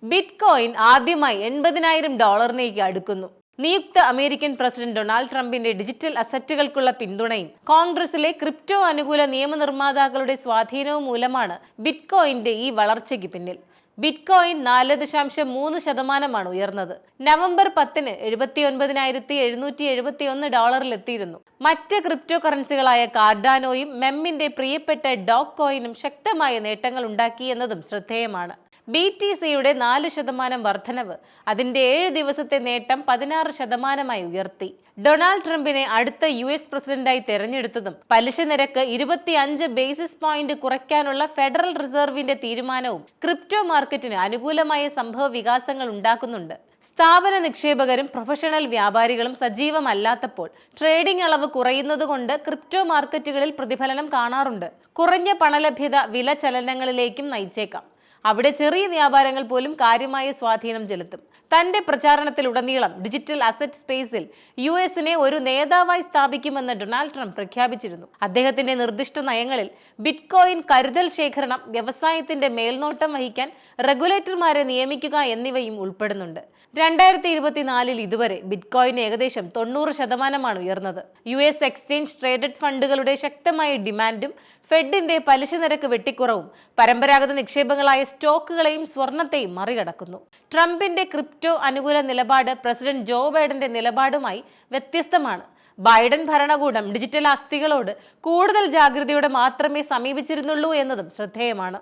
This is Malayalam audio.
ബിറ്റ്കോയിൻ ആദ്യമായി $80,000 അടുക്കുന്നു. നിയുക്ത അമേരിക്കൻ പ്രസിഡന്റ് ഡൊണാൾഡ് ട്രംപിന്റെ ഡിജിറ്റൽ അസറ്റുകൾക്കുള്ള പിന്തുണയും കോൺഗ്രസിലെ ക്രിപ്റ്റോ അനുകൂല നിയമനിർമ്മാതാക്കളുടെ സ്വാധീനവും മൂലമാണ് ബിറ്റ്കോയിന്റെ ഈ വളർച്ചയ്ക്ക് പിന്നിൽ. ബിറ്റ്കോയിൻ 4.3% ഉയർന്നത്. നവംബർ 10-ന് $79,771 എത്തിയിരുന്നു. മറ്റ് ക്രിപ്റ്റോ കറൻസികളായ കാർഡാനോയും മെമ്മിന്റെ പ്രിയപ്പെട്ട ഡോഗ് കോയിനും ശക്തമായ നേട്ടങ്ങൾ ഉണ്ടാക്കി എന്നതും ശ്രദ്ധേയമാണ്. BTCയുടെ 4% വർധനവ് അതിന്റെ 7 ദിവസത്തെ നേട്ടം 16% ഉയർത്തി. ഡൊണാൾഡ് ട്രംപിനെ അടുത്ത US പ്രസിഡന്റായി തെരഞ്ഞെടുത്തതും പലിശ നിരക്ക് 25 ബേസിസ് പോയിന്റ് കുറയ്ക്കാനുള്ള ഫെഡറൽ റിസർവിന്റെ തീരുമാനവും ക്രിപ്റ്റോ മാർക്കറ്റിന് അനുകൂലമായ സംഭവ വികാസങ്ങൾ ഉണ്ടാക്കുന്നുണ്ട്. സ്ഥാപന നിക്ഷേപകരും പ്രൊഫഷണൽ വ്യാപാരികളും സജീവമല്ലാത്തപ്പോൾ ട്രേഡിംഗ് അളവ് കുറയുന്നതുകൊണ്ട് ക്രിപ്റ്റോ മാർക്കറ്റുകളിൽ പ്രതിഫലനം കാണാറുണ്ട്. കുറഞ്ഞ പണലഭ്യത വില ചലനങ്ങളിലേക്കും നയിച്ചേക്കാം. അവിടെ ചെറിയ വ്യാപാരങ്ങൾ പോലും കാര്യമായ സ്വാധീനം ചെലുത്തും. തന്റെ പ്രചാരണത്തിലുടനീളം ഡിജിറ്റൽ അസറ്റ് സ്പേസിൽ US-നെ ഒരു നേതാവായി സ്ഥാപിക്കുമെന്ന് ഡൊണാൾഡ് ട്രംപ് പ്രഖ്യാപിച്ചിരുന്നു. അദ്ദേഹത്തിന്റെ നിർദ്ദിഷ്ട നയങ്ങളിൽ ബിറ്റ്കോയിൻ കരുതൽ ശേഖരണം, വ്യവസായത്തിന്റെ മേൽനോട്ടം വഹിക്കാൻ റെഗുലേറ്റർമാരെ നിയമിക്കുക എന്നിവയും ഉൾപ്പെടുന്നുണ്ട്. 2024 ഇതുവരെ ബിറ്റ്കോയിൻ ഏകദേശം 90% ഉയർന്നത്. US എക്സ്ചേഞ്ച് ട്രേഡഡ് ഫണ്ടുകളുടെ ശക്തമായ ഡിമാൻഡും ഫെഡിന്റെ പലിശ നിരക്ക് വെട്ടിക്കുറവും പരമ്പരാഗത നിക്ഷേപങ്ങളായ സ്റ്റോക്കുകളെയും സ്വർണത്തെയും മറികടക്കുന്നു. ട്രംപിന്റെ ക്രിപ്റ്റോ അനുകൂല നിലപാട് പ്രസിഡന്റ് ജോ ബൈഡന്റെ നിലപാടുമായി വ്യത്യസ്തമാണ്. ബൈഡൻ ഭരണകൂടം ഡിജിറ്റൽ ആസ്തികളോട് കൂടുതൽ ജാഗ്രതയോടെ മാത്രമേ സമീപിച്ചിരുന്നുള്ളൂ എന്നതും ശ്രദ്ധേയമാണ്.